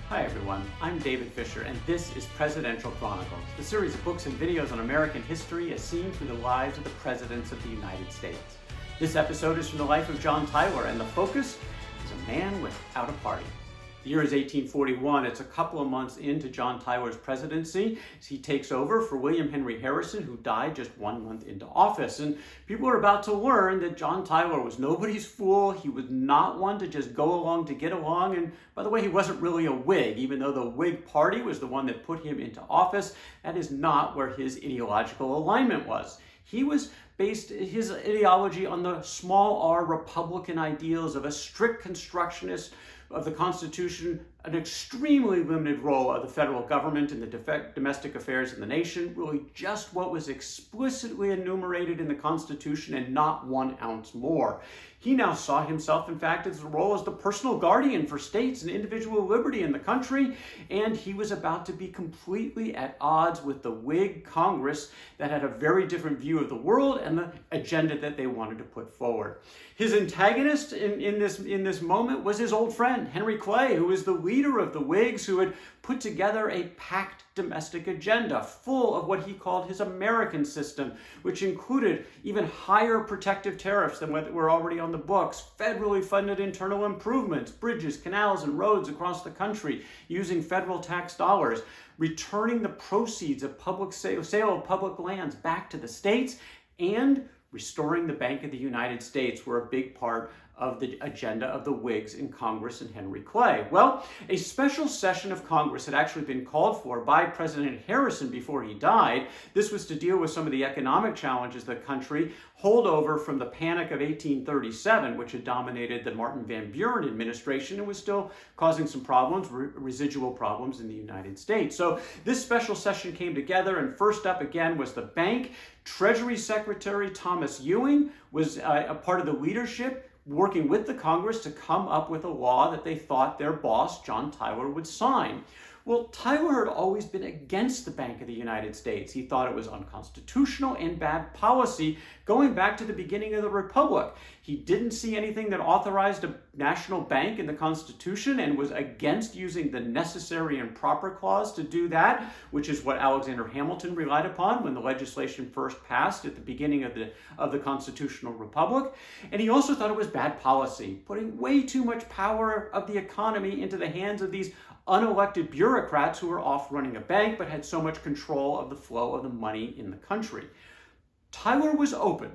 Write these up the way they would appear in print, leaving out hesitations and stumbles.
Hi everyone, I'm David Fisher and this is Presidential Chronicles, the series of books and videos on American history as seen through the lives of the presidents of the United States. This episode is from the life of John Tyler and the focus is a man without a party. The year is 1841. It's a couple of months into John Tyler's presidency as he takes over for William Henry Harrison, who died just 1 month into office. And people are about to learn that John Tyler was nobody's fool. He was not one to just go along to get along. And by the way, he wasn't really a Whig, even though the Whig Party was the one that put him into office. That is not where his ideological alignment was. He was based his ideology on the small r Republican ideals of a strict constructionist of the Constitution, an extremely limited role of the federal government in the domestic affairs of the nation, really just what was explicitly enumerated in the Constitution and not 1 ounce more. He now saw himself, in fact, as a role as the personal guardian for states and individual liberty in the country, and he was about to be completely at odds with the Whig Congress that had a very different view of the world and the agenda that they wanted to put forward. His antagonist in this moment was his old friend, Henry Clay, who was the leader of the Whigs, who had put together a packed domestic agenda full of what he called his American system, which included even higher protective tariffs than what were already on the books, federally funded internal improvements, bridges, canals, and roads across the country using federal tax dollars, returning the proceeds of public sale of public lands back to the states, and restoring the Bank of the United States were a big part of the agenda of the Whigs in Congress and Henry Clay. Well, a special session of Congress had actually been called for by President Harrison before he died. This was to deal with some of the economic challenges the country holdover from the Panic of 1837, which had dominated the Martin Van Buren administration and was still causing some problems, residual problems in the United States. So this special session came together, and first up again was the bank. Treasury Secretary Thomas Ewing was a part of the leadership, working with the Congress to come up with a law that they thought their boss, John Tyler, would sign. Well, Tyler had always been against the Bank of the United States. He thought it was unconstitutional and bad policy going back to the beginning of the Republic. He didn't see anything that authorized a national bank in the Constitution and was against using the necessary and proper clause to do that, which is what Alexander Hamilton relied upon when the legislation first passed at the beginning of the Constitutional Republic. And he also thought it was bad policy, putting way too much power of the economy into the hands of these unelected bureaucrats who were off running a bank but had so much control of the flow of the money in the country. Tyler was open.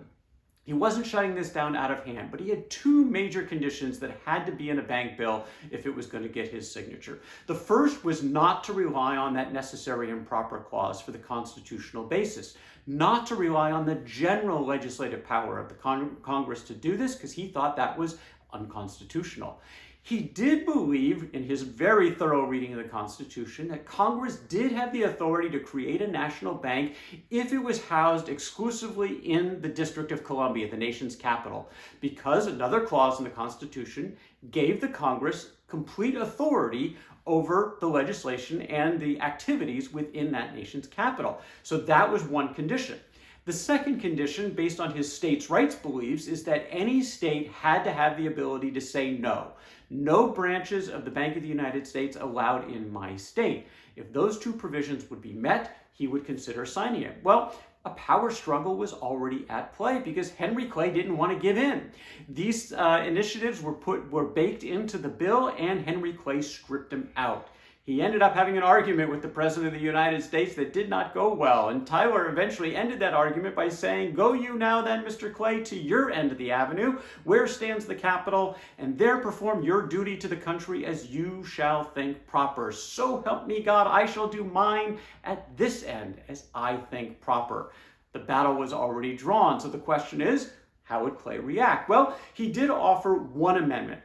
He wasn't shutting this down out of hand, but he had 2 major conditions that had to be in a bank bill if it was going to get his signature. The first was not to rely on that necessary and proper clause for the constitutional basis, not to rely on the general legislative power of the Congress to do this, because he thought that was unconstitutional. He did believe, in his very thorough reading of the Constitution, that Congress did have the authority to create a national bank if it was housed exclusively in the District of Columbia, the nation's capital, because another clause in the Constitution gave the Congress complete authority over the legislation and the activities within that nation's capital. So that was one condition. The second condition, based on his states' rights beliefs, is that any state had to have the ability to say no. No branches of the Bank of the United States allowed in my state. If those 2 provisions would be met, he would consider signing it. Well, a power struggle was already at play because Henry Clay didn't want to give in. These initiatives were baked into the bill, and Henry Clay stripped them out. He ended up having an argument with the President of the United States that did not go well, and Tyler eventually ended that argument by saying, "Go you now then, Mr. Clay, to your end of the avenue, where stands the Capitol, and there perform your duty to the country as you shall think proper. So help me God, I shall do mine at this end as I think proper." The battle was already drawn, so the question is, how would Clay react? Well, he did offer one amendment.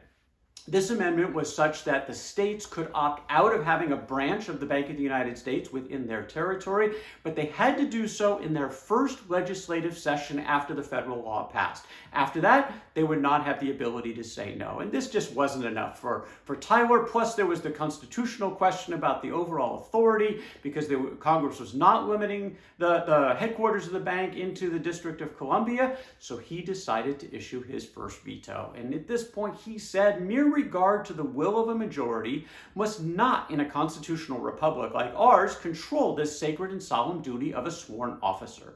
This amendment was such that the states could opt out of having a branch of the Bank of the United States within their territory, but they had to do so in their first legislative session after the federal law passed. After that, they would not have the ability to say no. And this just wasn't enough for Tyler. Plus, there was the constitutional question about the overall authority, because Congress was not limiting the headquarters of the bank into the District of Columbia. So he decided to issue his first veto. And at this point, he said, mere regard to the will of a majority, must not, in a constitutional republic like ours, control this sacred and solemn duty of a sworn officer.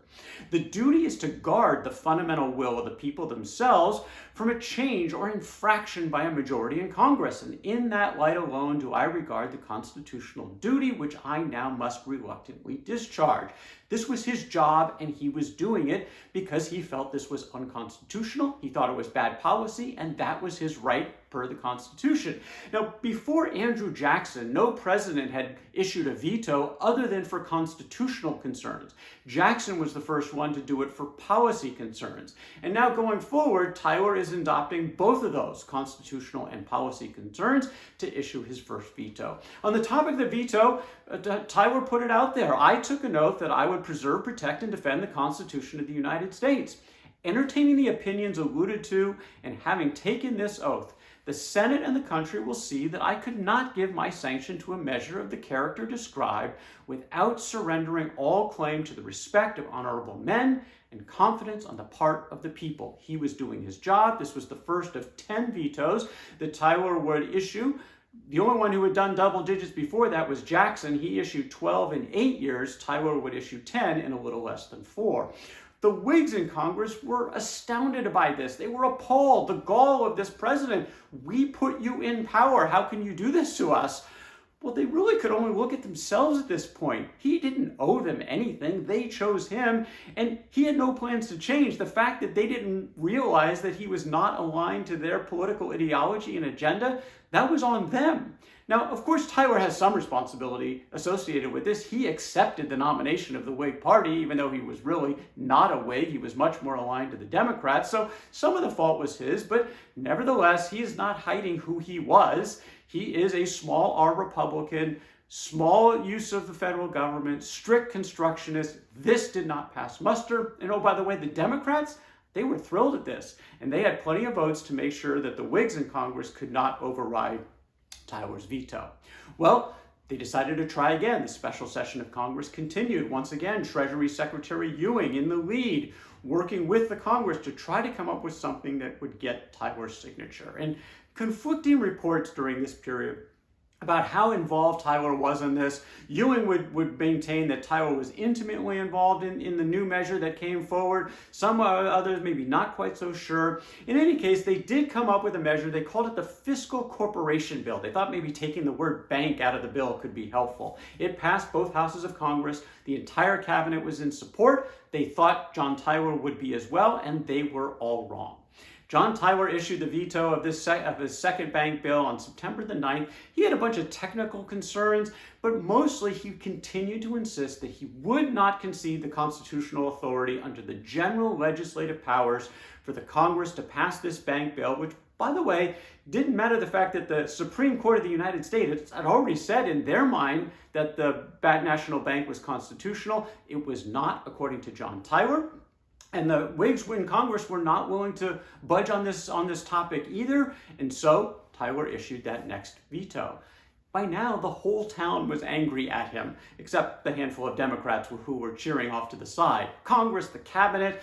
The duty is to guard the fundamental will of the people themselves from a change or infraction by a majority in Congress. And in that light alone do I regard the constitutional duty which I now must reluctantly discharge. This was his job, and he was doing it because he felt this was unconstitutional. He thought it was bad policy, and that was his right per the Constitution. Now, before Andrew Jackson, no president had issued a veto other than for constitutional concerns. Jackson was the first one to do it for policy concerns. And now going forward, Tyler is adopting both of those, constitutional and policy concerns, to issue his first veto. On the topic of the veto, Tyler put it out there. I took an oath that I would preserve, protect, and defend the Constitution of the United States. Entertaining the opinions alluded to and having taken this oath, the Senate and the country will see that I could not give my sanction to a measure of the character described without surrendering all claim to the respect of honorable men and confidence on the part of the people. He was doing his job. This was the first of 10 vetoes that Tyler would issue. The only one who had done double digits before that was Jackson. He issued 12 in 8 years. Tyler would issue 10 in a little less than 4. The Whigs in Congress were astounded by this. They were appalled. The gall of this president. We put you in power. How can you do this to us? Well, they really could only look at themselves at this point. He didn't owe them anything. They chose him, and he had no plans to change. The fact that they didn't realize that he was not aligned to their political ideology and agenda, that was on them. Now, of course, Tyler has some responsibility associated with this. He accepted the nomination of the Whig Party, even though he was really not a Whig. He was much more aligned to the Democrats. So some of the fault was his, but nevertheless, he is not hiding who he was. He is a small R Republican, small use of the federal government, strict constructionist. This did not pass muster. And oh, by the way, the Democrats, they were thrilled at this. And they had plenty of votes to make sure that the Whigs in Congress could not override Tyler's veto. Well, they decided to try again. The special session of Congress continued. Once again, Treasury Secretary Ewing in the lead, working with the Congress to try to come up with something that would get Tyler's signature. And conflicting reports during this period about how involved Tyler was in this. Ewing would maintain that Tyler was intimately involved in the new measure that came forward. Some others maybe not quite so sure. In any case, they did come up with a measure. They called it the Fiscal Corporation Bill. They thought maybe taking the word bank out of the bill could be helpful. It passed both houses of Congress. The entire cabinet was in support. They thought John Tyler would be as well, and they were all wrong. John Tyler issued the veto of his second bank bill on September the 9th. He had a bunch of technical concerns, but mostly he continued to insist that he would not concede the constitutional authority under the general legislative powers for the Congress to pass this bank bill, which, by the way, didn't matter the fact that the Supreme Court of the United States had already said in their mind that the National Bank was constitutional. It was not, according to John Tyler. And the Whigs in Congress were not willing to budge on this topic either, and so Tyler issued that next veto. By now, the whole town was angry at him, except the handful of Democrats who were cheering off to the side. Congress, the cabinet,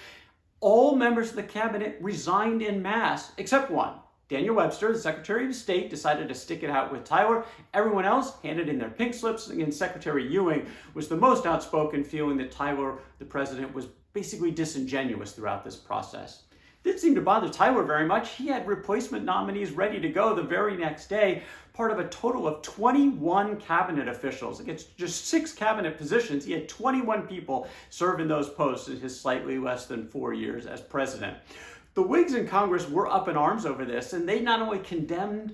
all members of the cabinet resigned en masse, except one. Daniel Webster, the Secretary of State, decided to stick it out with Tyler. Everyone else handed in their pink slips, and Secretary Ewing was the most outspoken, feeling that Tyler, the president, was basically disingenuous throughout this process. It didn't seem to bother Tyler very much. He had replacement nominees ready to go the very next day, part of a total of 21 cabinet officials. Against just 6 cabinet positions, he had 21 people serve in those posts in his slightly less than 4 years as president. The Whigs in Congress were up in arms over this, and they not only condemned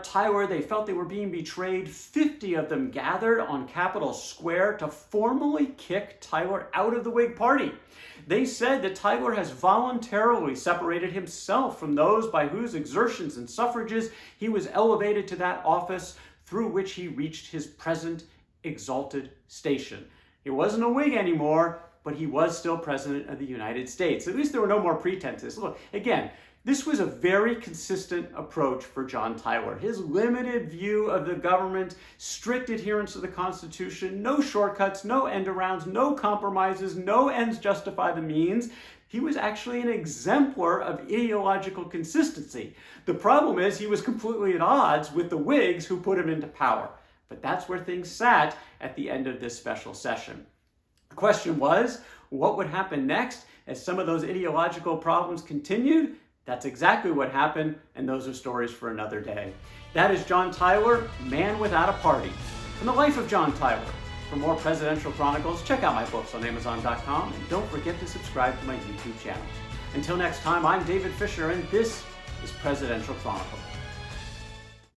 Tyler, they felt they were being betrayed. 50 of them gathered on Capitol Square to formally kick Tyler out of the Whig Party. They said that Tyler has voluntarily separated himself from those by whose exertions and suffrages he was elevated to that office through which he reached his present exalted station. He wasn't a Whig anymore, but he was still president of the United States. At least there were no more pretenses. Look, again, This was a very consistent approach for John Tyler. His limited view of the government, strict adherence to the Constitution, no shortcuts, no end arounds, no compromises, no ends justify the means. He was actually an exemplar of ideological consistency. The problem is he was completely at odds with the Whigs who put him into power. But that's where things sat at the end of this special session. The question was, what would happen next as some of those ideological problems continued? That's exactly what happened, and those are stories for another day. That is John Tyler, Man Without a Party. From the life of John Tyler. For more presidential chronicles, check out my books on Amazon.com, and don't forget to subscribe to my YouTube channel. Until next time, I'm David Fisher, and this is Presidential Chronicles.